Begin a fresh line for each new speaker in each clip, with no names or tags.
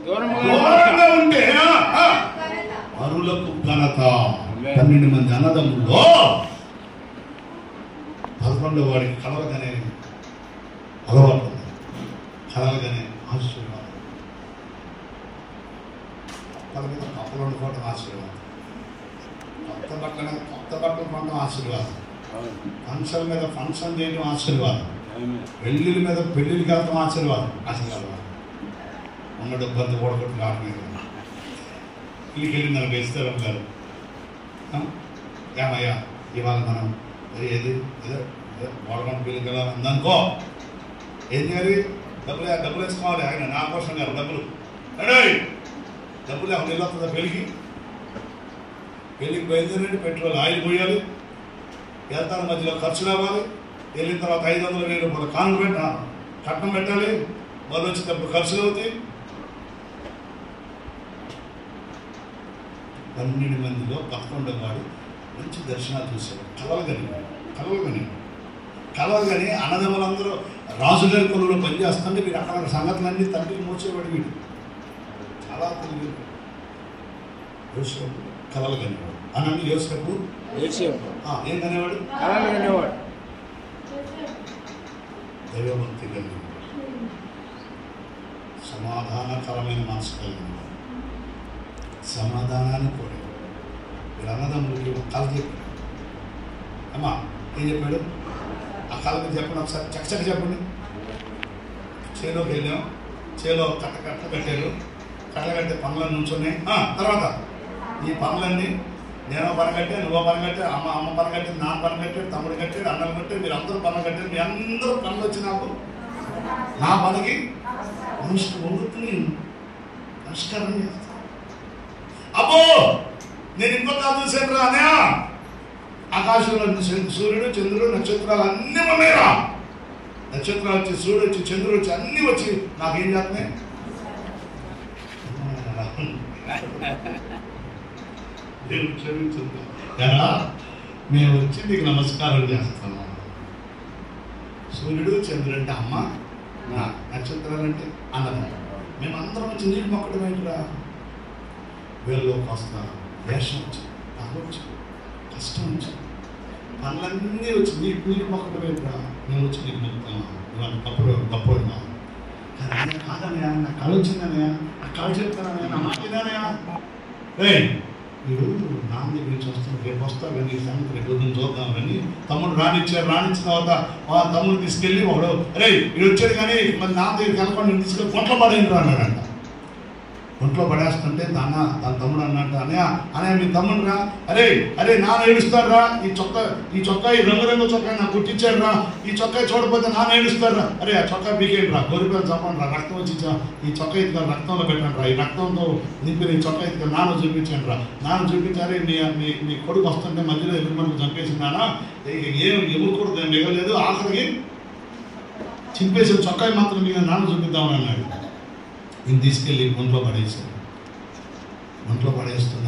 దూరంగా ఉంటే పరులకు ఘనత. 12 మంది అన్నదమ్ముల్లో 11వ వాడికి కలవగానే అలవాటు ఉంది, కలవగానే ఆశీర్వాదం, కప్పల మీద కప్పలు వండుకోవడం ఆశీర్వాదం, కొత్త బట్టలు కొనడం ఆశీర్వాదం, ఫంక్షన్ మీద ఫంక్షన్ చేయడం ఆశీర్వాదం, పెళ్ళిళ్ళ మీద పెళ్ళిళ్ళకి వెళ్తాం ఆశీర్వాదం. ఉన్న డబ్బంతా ఓడగొట్టు రావడం ఇల్లుకి వెళ్ళి నన్ను వేస్తారు గారు, ఏమయ్యా ఇవాళ మనం ఏది ఏదో ఓడగొట్టు పెళ్ళికి వెళ్ళాలి అందనుకో, ఏం చేయాలి? డబ్బులు వేసుకోవాలి. ఆయన నా కోసం గారు డబ్బులు డబ్బులు ఎవరు వెళ్ళొస్తుందా పెళ్ళికి బయలుదేరండి, పెట్రోల్ ఆయిల్ పోయాలి, వెళ్తాను మధ్యలో ఖర్చులు అవ్వాలి, వెళ్ళిన తర్వాత 500,000 రూపాయలు కాను కట్నం పెట్టాలి, వాళ్ళు వచ్చేటప్పుడు ఖర్చులు అవుతాయి. 12 మందిలో 11వ వాడు మంచి దర్శనాలు చూశాడు. కలవగానే అన్నదమ్ములందరూ రాజుగారి కొలువులో పనిచేస్తుంటే వీడు అక్కడ సంగతులన్నీ తండ్రికి మోసేవాడు. వీడు చాలా తెలివి. యోసేపు కలవగనేవాడు. అనండి యోసేపు ఏంటనేవాడు? దైవభక్తి కలిగిన, సమాధానకరమైన మనసు కలిగిన, సమాధానాన్ని కోరాడు. వీళ్ళ అన్నదమ్ములకి ఒక కళ చెప్పాడు. అమ్మా ఏం చెప్పాడు? ఆ కళకి చెప్పండి ఒకసారి, చక్కచక్క చెప్పండి. చేలోకి వెళ్ళాం, చేలో కట్ట కట్టారు, కట్టలు కట్టే పనులన్నీ నుంచున్నాయి. తర్వాత ఈ పనులన్నీ నేను పని కట్టాను, నువ్వు పని కట్టాడు, అమ్మ పని కట్టింది, నాన్న పని కట్టాడు, తమ్ముడు కట్టాడు, అన్నలు కట్టాడు, మీరు అందరూ పనులు కట్టారు. మీ అందరూ పనులు వచ్చి నాకు నా పనికి నమస్కారం చేస్తాను. అబ్బో నేను ఇంకొక చూసాను రా అనే, ఆకాశంలో సూర్యుడు చంద్రుడు నక్షత్రాలు అన్నీ ఉన్నాయిరా. నక్షత్రాలు వచ్చి సూర్యుడు వచ్చి చంద్రుడు వచ్చి అన్నీ వచ్చి నాకేం చేస్తున్నాయి? మేము వచ్చి నీకు నమస్కారం చేస్తాము. సూర్యుడు చంద్రుడు అంటే అమ్మ, నక్షత్రాలు అంటే అన్నదమ్మ, మేమందరం వచ్చి నీళ్ళు మొక్కడం ఏంటిరా? వీళ్ళలోకి వస్తా వేషం వచ్చి, పనులు వచ్చి, కష్టం వచ్చి, పనులన్నీ వచ్చి నీళ్ళు మొక్కడం ఏంటిరా? మేము వచ్చి నీకు మొక్కుతామా? ఇవాళ గొప్ప కాదనయా, నా కళ వచ్చిందనయా, ఆ కళ చెప్తానయా, నా మాటిదానయా. వీడు నాన్న దగ్గర నుంచి వస్తాను, రేపు వస్తా కానీ ఈ సంగతి రేపు పొద్దున్న చూద్దామని తమ్ముడు రానిచ్చిన తర్వాత తమ్ముడు తీసుకెళ్ళి వాడు వీడు వచ్చాడు కానీ మరి నాన్న దగ్గర కనుక్కొని నేను తీసుకెళ్ళి పొంట్లో పడేయండి అన్నాడంట. ఒంట్లో పడేస్తుంటే తన తమ్ముడు అన్నట్టు అనే మీ తమ్ముడు రా, అరే నాన్న ఏడుస్తాడు రా, ఈ చొక్కా ఈ రంగురంగు చొక్కా నాకు కుట్టించాడు రా, ఈ చొక్కా చూడకపోతే నాన్న ఏడుస్తాడు రా, అరే ఆ చొక్కా పీకేయండి రా, గోరిపేలు చంపండి రా, రక్తం వచ్చి ఈ చొక్కా ఇదిగా రక్తంలో పెట్టండి రా, ఈ రక్తంతో నింపిన ఈ చొక్కా ఇదిగా నాన్న చూపించండి రా, నాన్న చూపించారే మీ కొడుకు వస్తుంటే మధ్యలో ఎదురు మనకు చంపేసిందానా, ఏం ఎముకూడదు మిగలేదు, ఆఖరికి చింపేసిన చొక్కా మాత్రం మీకు నాన్న చూపిద్దామని అన్నాడు. నేను తీసుకెళ్ళి ఒంట్లో పడేసాను. ఒంట్లో పడేస్తున్న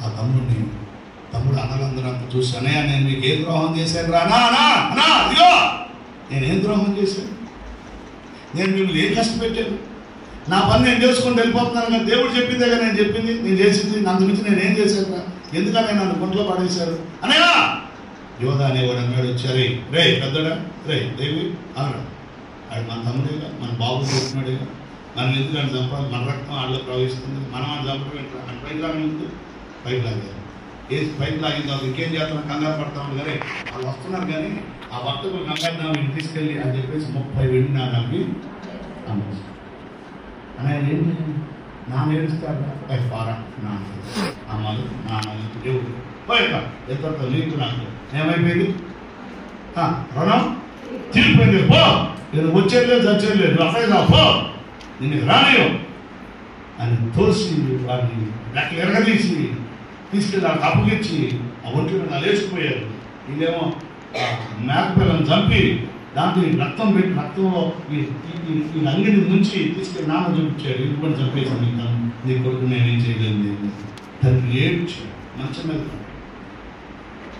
ఆ తమ్ముడు అన్నలందరూ అంతా చూసి, అన్నయ్య నేను మీకు ఏ ద్రోహం చేశాను రా? అన్నా ఇదిగో నేనేం ద్రోహం చేశాను? నేను మిమ్మల్ని ఏం కష్టపెట్టాను? నా పని నేను చేసుకుని వెళ్ళిపోతున్నాను కానీ దేవుడు చెప్పిందే కదా నేను చెప్పింది, నేను చేసింది, అందుమించి నేనేం చేశాను రా? ఎందుకని నన్ను ఒంట్లో పడేశారు? అన్నయ్య యోధ అనేవాడు అన్నాడు. వచ్చారే పెద్దడా దేవి అన్నాడు. అది మన తమ్ముడేగా, మన బాబు చేస్తున్నాడేగా, మనం ఎందుకంటే చంపాలి, మన రక్తం వాళ్ళలో ప్రవహిస్తుంది, మనం వాళ్ళు చంపడం పైకి లాగలేదు, పైకి లాగారు. పైకి లాగిన తర్వాత ఇంకేం చేస్తాం, కంగారు పడతాం కానీ వాళ్ళు వస్తున్నారు కానీ ఆ వర్తకులు కంగారు తీసుకెళ్ళి అని చెప్పేసి 30 వెండి నాణాలకి అమ్మేసి అన్నయ్య ఏంటి నాన్న ఏడుస్తాడు పారా నాన్న అమ్మలు నాన్నలు దేవుడు పోయాక ఎంత నీకు నాకు ఏమైపోయింది? రుణం తీరిపోయింది, పో నేను వచ్చేది లేదు చచ్చేది లేదు, అక్కడికి రా, పో నిన్ను రానియో అని తోసి వాడిని రెక్కలు ఎరగదీసి తీసుకెళ్ళి వాళ్ళకి అప్పగిచ్చి ఆ ఒంటి మీద లేచిపోయారు. వీళ్ళేమో మేకపిల్లను చంపి దాంట్లో రక్తం పెట్టి రక్తంలో ఈ రంగిని నుంచి తీసుకెళ్ళి నాన్న చూపించాడు. ఇది కూడా చంపేసి నీ కొడుకు నేనేం చేయలేదు. తండ్రి ఏడ్చి మంచం మీద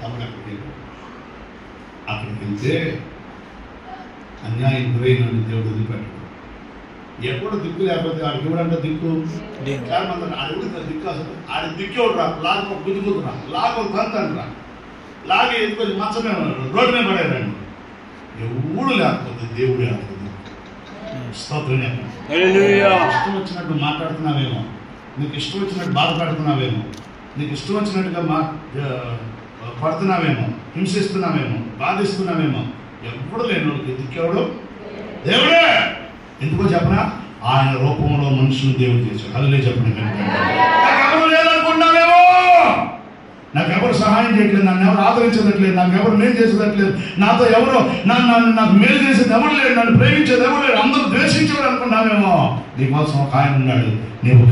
అప్పుడు అక్కడికి వెళ్తే అన్యాయం గురైన దేవుడు వదిలిపెట్టాడు. ఎప్పుడు దిక్కు లేకపోతే ఆడికి ఎవడంటే దిక్కు చాలా మంది ఆడికి దిక్కు అసలు ఆడి దిక్కు ఎవడు రా లాగ గుద్దుకుతురా లాగ తంతండి రా లాగే ఎందుకు మంచమే రోడ్డు మీద పడేదండి ఎవడు లేకపోతే దేవుడు లేకపోతే స్తోత్రం. ఇష్టం వచ్చినట్టు మాట్లాడుతున్నావేమో, నీకు ఇష్టం వచ్చినట్టు బాధపడుతున్నావేమో, నీకు ఇష్టం వచ్చినట్టుగా పడుతున్నావేమో, హింసిస్తున్నావేమో, బాధిస్తున్నావేమో, ఎప్పుడు లేని దిక్కేవాడు దేవుడే. ఎందుకో చెప్పనా, ఆయన రూపంలో మనుషులు దేవుడు చేశాడు. అదే చెప్పండి. నాకెవరు లేదనుకున్నావేమో, నాకెవరు సహాయం చేయట్లేదు, నన్ను ఎవరు ఆదరించదట్లేదు, నాకెవరు మేలు చేసేదట్లేదు, నాతో ఎవరు నాకు మేలు చేసేది ఎవరు లేడు, నన్ను ప్రేమించేది ఎవరు లేడు, అందరూ ద్వేషించాడు అనుకున్నావేమో. నీకోసం ఒక ఆయన ఉన్నాడు. నీవు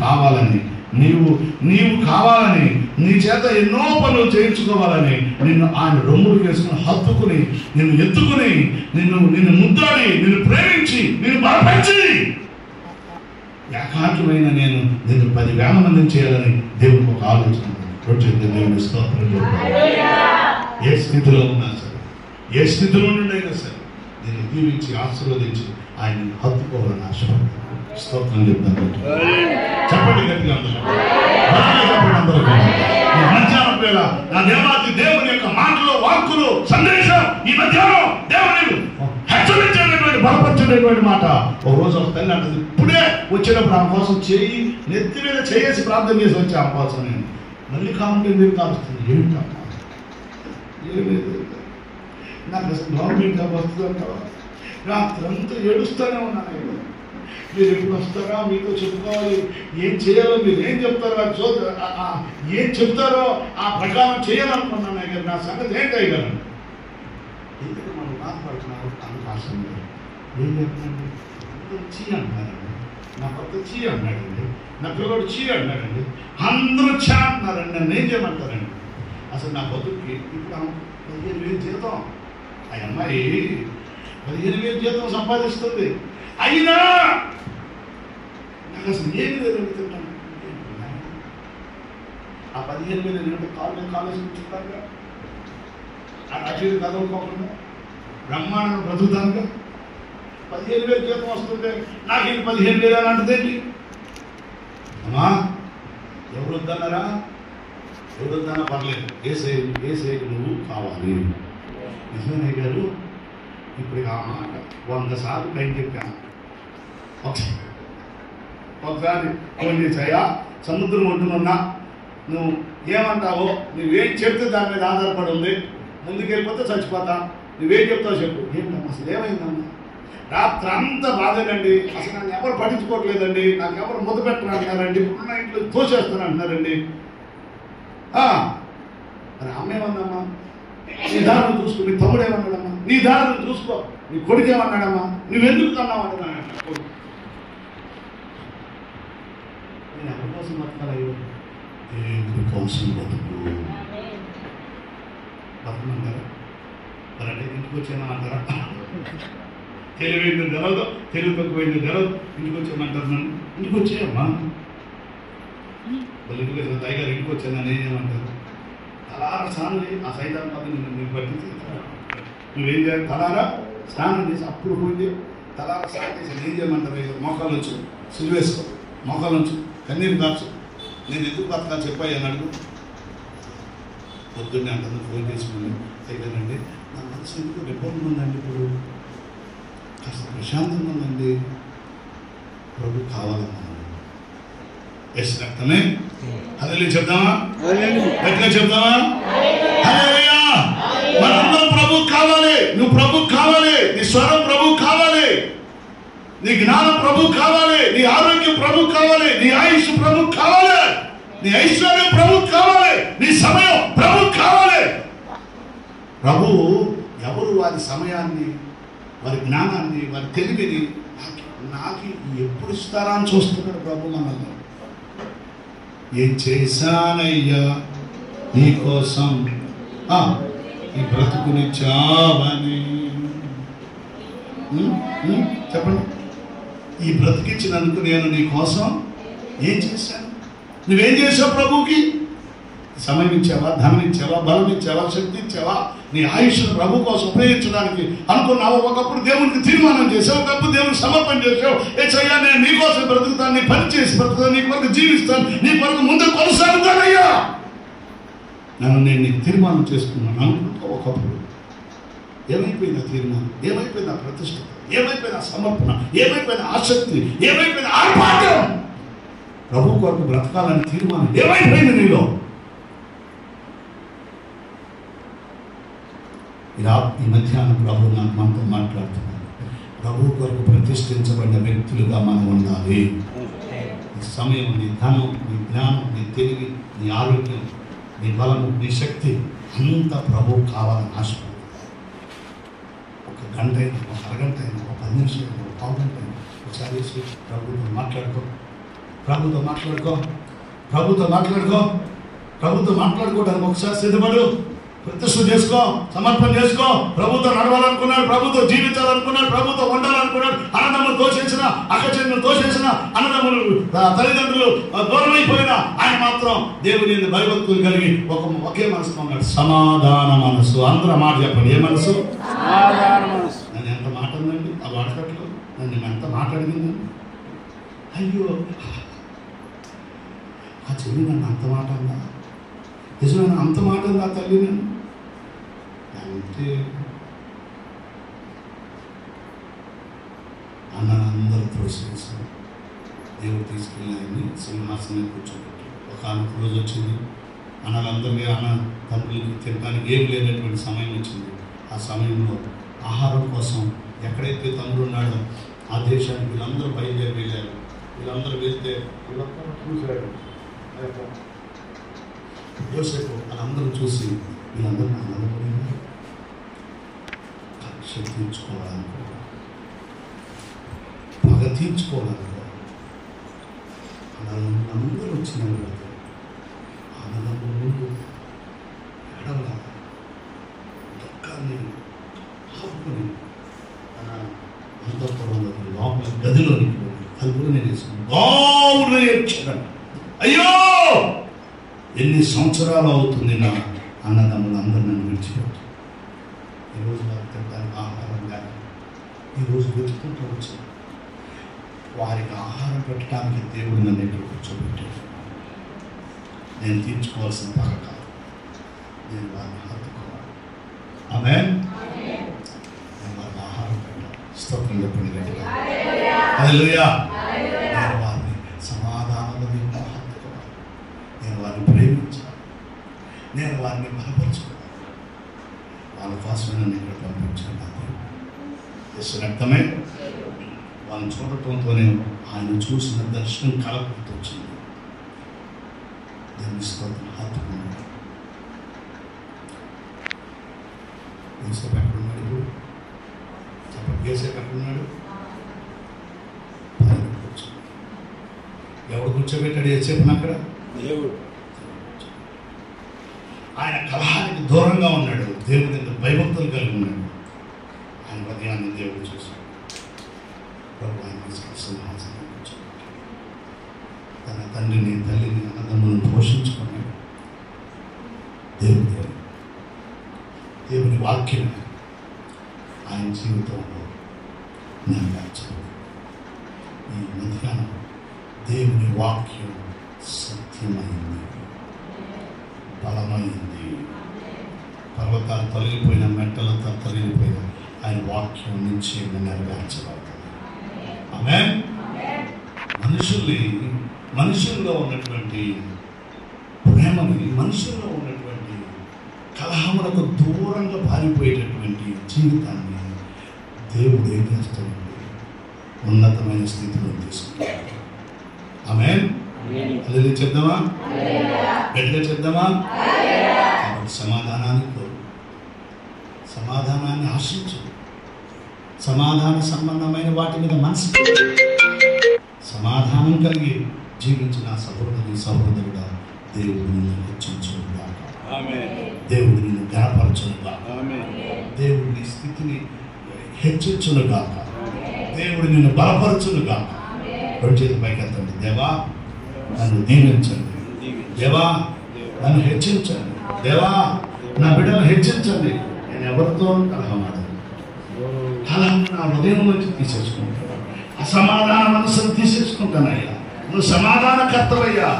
కావాలని నీ చేత ఎన్నో పనులు చేయించుకోవాలని నిన్ను ఆయన రొమ్ములు వేసుకుని హత్తుకుని నిన్ను ఎత్తుకుని నిన్ను ముద్దాడి నిన్ను ప్రేమించి నిన్ను బలపరిచి ఏకాంతమైన నిన్ను 10,000 మందిని చేయాలని దేవునికి ఒక ఆలోచన. దేవుని స్తోత్రం. ఏ స్థితిలో ఉన్నా సరే, ఏ స్థితిలో నుండైనా సరే నేను దీవించి ఆశీర్వదించి ఆయన హత్తుకోవాలని ఆశపడతాను. స్తోత్రం చెప్తాను. చెప్పండి గట్టిగా చెప్పండి అందరూ. మధ్యాహ్నం వేళ నా దేవాది దేవుని యొక్క మాటలు, వాక్కులు, సందేశం ఈ మధ్యాహ్నం దేవుని హెచ్చరించేటటువంటి బలపరిచేటటువంటి మాట. ఒక రోజు ఒక తల్లి అంటది, ఇప్పుడే వచ్చినప్పుడు ఆమె కోసం చేయి నెత్తి మీద చేసి ప్రార్థన చేసి వచ్చి ఆమె కోసం నేను మళ్ళీ కావాలంటే మీరు కాలుస్తుంది. ఏమిటమ్మా? ఏమీ నాకు అసలు గవర్నమెంట్ జాబ్ వస్తుందంటావా? రాత్రంతా ఏడుస్తూనే ఉన్నాను. మీరు ఎప్పుడు వస్తారా, మీతో చెప్పుకోవాలి, ఏం చేయాలో మీరు ఏం చెప్తారో ఏం చెప్తారో ఆ ప్రకారం చేయాలనుకున్నాను. అయ్యారు నా సంగతి ఏంటి అయ్యారు? ఎందుకు మనం బాధపడుతున్నారు? అవకాశం ఏం చెప్తానండి, చీ అంటున్నారండి, నా కొత్త చీ అన్నాడండి, నా పిల్లడు చీ అన్నాడండి, అందరూ చా అంటున్నారండి, నన్ను ఏం చేయమంటారండి? అసలు నా బతుక్కి ఇప్పుడు 15,000 జీతం, ఆ అమ్మాయి 15,000 జీతం సంపాదిస్తుంది. అయినా నాకు అసలు ఏమి లేదు అడుగుతున్నాను. ఆ 15,000 ఏంటంటే కాలేజ్ కూర్చుంటారుగా, అటు కదలుకోకుండా బ్రహ్మాండం బ్రతుకుతానుగా. 15,000 జీతం వస్తుంటే నాకు ఇది 15,000 అని అంటుందేంటి? అమ్మా ఎవరు వద్దన్నారా? ఎవరు వద్దన్నా పర్లేదు, ఏ సైకి నువ్వు కావాలి. నిజమే గారు, ఇప్పుడు ఆ మాట 100 సార్లు పైన చెప్పాను. ఒకసారి ఫోన్ చేశాయా, సముద్రం ఒడ్డునున్నా నువ్వు ఏమంటావో, నువ్వేం చెప్తే దాని మీద ఆధారపడి ఉంది. ముందుకెళ్ళిపోతే చచ్చిపోతా, నువ్వేం చెప్తావు చెప్పు. ఏంటమ్మా అసలు ఏమైందమ్మా? రాత్రి అంతా బాధేనండి, అసలు నన్ను ఎవరు పట్టించుకోవట్లేదండి, నాకు ఎవరు ముద్ద పెట్టను అంటున్నారండి, ఇప్పుడున్న ఇంట్లో తోసేస్తాను అంటున్నారండి. మరి అమ్మ ఏమన్నామ్మా? నీ దారులు చూసుకో. నీ తమ్ముడు ఏమన్నాడమ్మా? నీ దారులు చూసుకో. నీ కొడుకు ఏమన్నాడమ్మా? నువ్వెందుకు కన్నావు అంటున్నాడు. నేను ఎవరి కోసం బతకాలయ్యో? దేవుడి కోసం బతుకు. బతకమంటారా? మరి అంటే ఇంటికి వచ్చానా అంటారా? తెలివైంది తెలవదు, తెలుగు తక్కువైంది తెలవదు, ఇంటికి వచ్చామంటారు. నన్ను ఇంటికి వచ్చాయమ్మా, వాళ్ళు ఇంటికి వచ్చిన టైగర్ ఇంటికి వచ్చాను నన్ను ఏం చేయమంటారు? తలారా స్నానం చేయి, ఆ సైతాన్ పద్ధతి నీకు పట్టించి నువ్వేం చేయాలి? తలారా స్నానం చేసి అప్పుడు పోయింది, తలారా స్నానం చేసి ఏం చేయమంటారు? మోకాలు వచ్చు, సిలువేసుకో, మోకాలు వచ్చు, కన్నీరు కాచు. నేను ఎందుకు బతకాలి చెప్పాయి అని అడుగు. పొద్దున్నే అంత ఫోన్ చేసుకుని అయిపోయిందండి, నా మనసు ఎందుకు రిపోర్ట్ ఉందండి, ఇప్పుడు కాస్త ప్రశాంతంగా ఉందండి, ప్రభు కావాలన్నాను. ఎస్ రక్తమే హల్లెలూయా చెప్తామా? గట్టిగా చెప్తామా? హల్లెలూయా. మనందరం ప్రభు కావాలి. నువ్వు ప్రభు కావాలి, నీ స్వరం ప్రభు కావాలి, నీ జ్ఞానం ప్రభు కావాలి, నీ ఆరోగ్యం ప్రభు కావాలి, నీ ఆయుష్ ప్రభు కావాలి, నీ ఐశ్వర్యం ప్రభు కావాలి, నీ సమయం ప్రభు కావాలి. ప్రభు ఎవరు వారి సమయాన్ని, వారి జ్ఞానాన్ని, వారి తెలివిని నాకు ఎప్పుడు ఇస్తారా అని చూస్తున్నాడు ప్రభు. మనల్ని ఏం చేశానయ్యా నీకోసం ఈ బ్రతుకునిచ్చావని. చెప్పండి, ఈ బ్రతికించినందుకు నేను నీ కోసం ఏం చేశాను? నువ్వేం చేసావు ప్రభుకి? సమయం ఇచ్చావా, ధనం ఇచ్చావా, బలం ఇచ్చావా, శక్తి ఇచ్చావా? నీ ఆయుష్ను ప్రభు కోసం ఉపయోగించడానికి అనుకున్నావు. ఒకప్పుడు దేవునికి తీర్మానం చేసావు, ఒకప్పుడు దేవునికి సమర్పణ చేసావు. ఏసయ్యా, నేను నీ కోసం బ్రతుకుతాను, నీ పని చేసి బ్రతుకుతాను, నీ కొరకు జీవిస్తాను, నీ కొరకు ముందు కొనసాగుతానయ్యా, నేను నీకు తీర్మానం చేసుకున్నాను అనుకుంటా. ఒకప్పుడు ఏమైపోయిన తీర్మానం, ఏమైపోయిన ప్రతిష్ట, ఏమైపోయిన సమర్పణ, ఏమైపోయిన ఆసక్తి, ఏమైపోయిన ఆర్భాటం? ప్రభు కొరకు బ్రతకాలని తీర్మానం ఏమైపోయింది నీలో? ఈ మధ్యాహ్నం ప్రభు నాకు మనతో మాట్లాడుతున్నాను. ప్రభు కొరకు ప్రతిష్ఠించబడిన వ్యక్తులుగా మనం ఉండాలి. నీ సమయం, నీ ధనం, నీ జ్ఞానం, నీ తెలివి, నీ ఆరోగ్యం, నీ బలము, నీ శక్తి అంతా ప్రభు కావాలని ఆశపడు. ఒక గంట అయినా, ఒక అరగంట అయినా, ఒక 10 నిమిషాలు అయినా, ఒక పావు గంట అయినా ఒకసారి ప్రభుతో మాట్లాడుకో, ప్రభుతో మాట్లాడుకో, ప్రభుతో మాట్లాడుకో, ప్రభుతో మాట్లాడుకోవడానికి ఒకసారి సిద్ధపడు. ప్రతిష్ఠ చేసుకో, సమర్పణ చేసుకో. ప్రభుతో నడవాలనుకున్నాడు, ప్రభుతో జీవించాలనుకున్నాడు, ప్రభుతో ఉండాలనుకున్నాడు. అన్నదమ్ములు తోసేసిన, అక్కచెల్లెలు తోసేసిన, అన్నదమ్ములు తల్లిదండ్రులు దూరమైపోయినా ఆయన మాత్రం దేవుని భయభక్తులు కలిగి ఒకే మనసుతో ఉన్నాడు. సమాధాన మనసు. అందరూ మాట చెప్పండి, ఏ మనసు? నన్ను ఎంత మాట ఉందండి ఆ వాట్సాప్లో, నన్ను ఎంత మాట్లాడిందండి. అయ్యో, ఆ చెల్లి నన్ను అంత మాట ఉందా, నిజమైన అంత మాట ఉందా తల్లి నన్ను అంటే అన్నలందరూ త్రోసేసారు. దేవుడు తీసుకెళ్ళి ఆయన్ని సింహాసనం కూర్చోబెట్టాడు. ఒక రోజు వచ్చింది, అన్నలందరూ అన్న తండ్రులకి తినడానికి ఏం లేనటువంటి సమయం వచ్చింది. ఆ సమయంలో ఆహారం కోసం ఎక్కడైతే తండ్రి ఉన్నాడో ఆ దేశానికి వీళ్ళందరూ బయలుదేరి వెళ్ళారు. వీళ్ళందరూ వెళ్తే వీళ్ళందరూ చూశాడు యోసేపు. వాళ్ళందరూ చూసి వీళ్ళందరూ ఆనందపడింది. కక్ష తీర్చుకోవాలనుకో, పగ తీర్చుకోవాలనుకో, అందరూ వచ్చిన ఆనందం ముందు ఎడవలా దుఃఖాన్ని ఆపుకొని తన అంతఃపురంలో లోపల గదిలోనికి తలుపుని వేసుకుని బావులు ఏడ్చాడు. అయ్యో, ఎన్ని సంవత్సరాలు అవుతుంది నా అన్నదమ్ములు అందరూ నన్ను విడిచిపెట్టు. ఈరోజు వారికి తినడానికి ఆహారం కానీ ఈరోజు వెతుకుంటూ వచ్చాను. వారికి ఆహారం పెట్టడానికి దేవుడు నన్ను ఎక్కడ కూర్చోబెట్టాడు. నేను తీర్చుకోవాల్సిన పగ కాదు, నేను వారిని హత్తుకోవాలి. ఆమేన్. నేను వారికి ఆహారం పెట్టాలి. స్తోత్రం చెప్పండి గట్టిగా. హల్లెలూయా. నేను వారిని సమాధానంలో హత్తుకోవాలి, నేను వారిని ప్రేమించాలి, నేను వారిని బలపరచుకోవాలి. వాళ్ళ కోసమే నన్ను ఇక్కడ పంపించాను. యేసు రక్తమే వాళ్ళని చూడటంతోనే ఆయన చూసిన దర్శనం కలపడుతూ వచ్చింది. దేవుని స్తోత్రం. హత్తుకున్నాడు. యేసేపు ఎక్కడున్నాడు ఇప్పుడు చెప్పండి. యేసేపు ఎక్కడున్నాడు? ఎవడు కూర్చోబెట్టాడు యేసేపుని అక్కడ? దేవుడు. ఆయన కలహానికి దూరంగా ఉన్నాడు, దేవుడి భయభక్తులు కలిగి ఉన్నాడు. ఆయన హృదయాన్ని దేవుడు చూశాడు. ప్రభు ఆయన సింహాసనం కూర్చోబెట్టాడు. తన తండ్రిని, తల్లిని, అన్నదమ్ములను పోషించుకున్నాడు. దేవుని వాక్యం ఆయన జీవితంలో నెరవేర్చాడు. ఈ మధ్యాహ్నం దేవుని వాక్యం సత్యమైంది, బలమైంది. పర్వతాలు తొలగిపోయిన, మెట్టలతో తొలగిపోయిన ఆయన వాక్యం నుంచి నెరవేర్చబడుతుంది. ఆమేన్. మనుషుల్లో ఉన్నటువంటి ప్రేమని, మనుషుల్లో ఉన్నటువంటి కలహములకు దూరంగా పారిపోయేటటువంటి జీవితాన్ని దేవుడు ఏం చేస్తాడండి? ఉన్నతమైన స్థితిలో తీసుకుంటాడు. ఆమేన్. హల్లెలూయా చెప్దామా? గట్టిగా చెప్దామా? కాబట్టి సమాధానాన్ని ఆశించు. సమాధాన సంబంధమైన వాటి మీద మనసు, సమాధానం కలిగి జీవించిన సహోదరుడా దేవుడు నిన్ను హెచ్చించునుగాక. దేవుడు నిన్ను ఘనపరచునుగాక. దేవుడు నీ స్థితిని హెచ్చించునుగాక. దేవుడు నిన్ను బలపరచునుగాక. రెండు చేతుల పైకి ఎత్తండి. దేవా నన్ను దీవించండి, దేవా నన్ను హెచ్చించండి దేవా, నా బిడ్డను హెచ్చించండి. నేను ఎవరితో కలహమాడను. కలహం నా హృదయం నుంచి తీసేసుకుంటాను. అసమాధాన మనసును తీసేసుకుంటానయ్యా. నువ్వు సమాధానకర్తవయ్యా.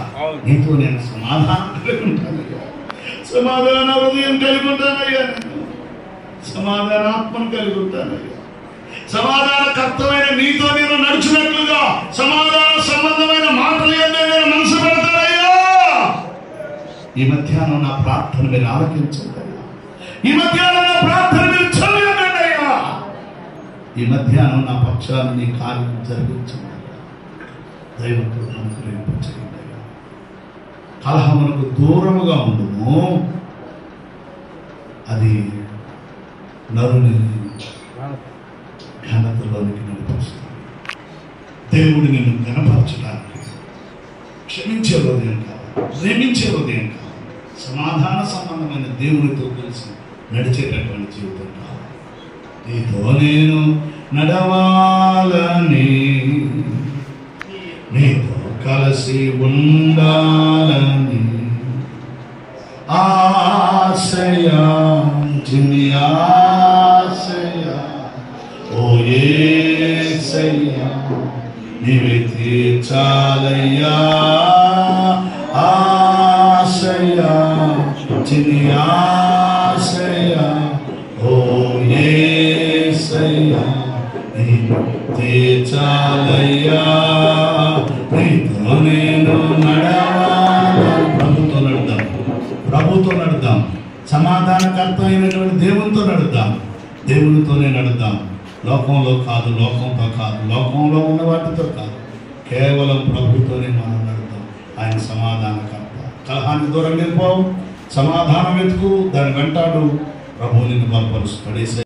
నీతో నేను సమాధానం కలిగి ఉంటానయ్యా. సమాధాన హృదయం కలిగి ఉంటానయ్యా. నేను సమాధానాత్మను కలిగి ఉంటానయ్యా. సమాధానకర్తమైన నీతో నేను నడిచినట్లుగా సమాధాన సంబంధమైన మాటలు నేను మనసు పెడతానయ్యా. ఈ మధ్యాహ్నం నా ప్రార్థన మీరు ఆలకించండి అయ్యా. ఈ మధ్యాహ్నం నా ప్రార్థన మీరు చదివండి అయ్యా. ఈ మధ్యాహ్నం నా పక్షాన్ని నీ కార్యం జరిగించండి అయ్యా. దైవకుడు అనుగ్రహింపచేయండి అయ్యా. కలహమునకు దూరముగా ఉండుము. అది నరుని ఘనతలోనికి నడిపిస్తుంది. దేవుడు నిన్ను ఘనపరచడానికి క్షమించే హృదయం కావాలి, ప్రేమించే హృదయం కావాలి, సమాధాన సంబంధమైన దేవునితో కలిసి నడిచేటటువంటి జీవితం కావాలి. నీతో నేను నడవాలని, నీతో కలిసి ఉండాలని ఆశయా, చిన్ని ఆశయా, ఓ యేసయ్యా నీవే తీర్చాలయ్యా. ఆశయా, చిన్ని ఆశయా, ఓ యేసయ్యా నీవే తీర్చాలయ్యా. నీతో నేను నడవాలి. ప్రభుతో నడుద్దాం, ప్రభుతో నడుద్దాం. సమాధానకర్త అయినటువంటి దేవునితో నడుద్దాం. దేవునితోనే నడుద్దాం. లోకంలో కాదు, లోకంతో కాదు, లోకంలో ఉన్న వాటితో కాదు, కేవలం ప్రభుతోనే మనం నడుద్దాం. ఆయన సమాధానకర్త. కలహానికి దూరం వెళ్ళిపోవు, సమాధానం వెతుకు, దాని వెంటాడు. ప్రభువు నిన్ను బలపరుస్తాడు.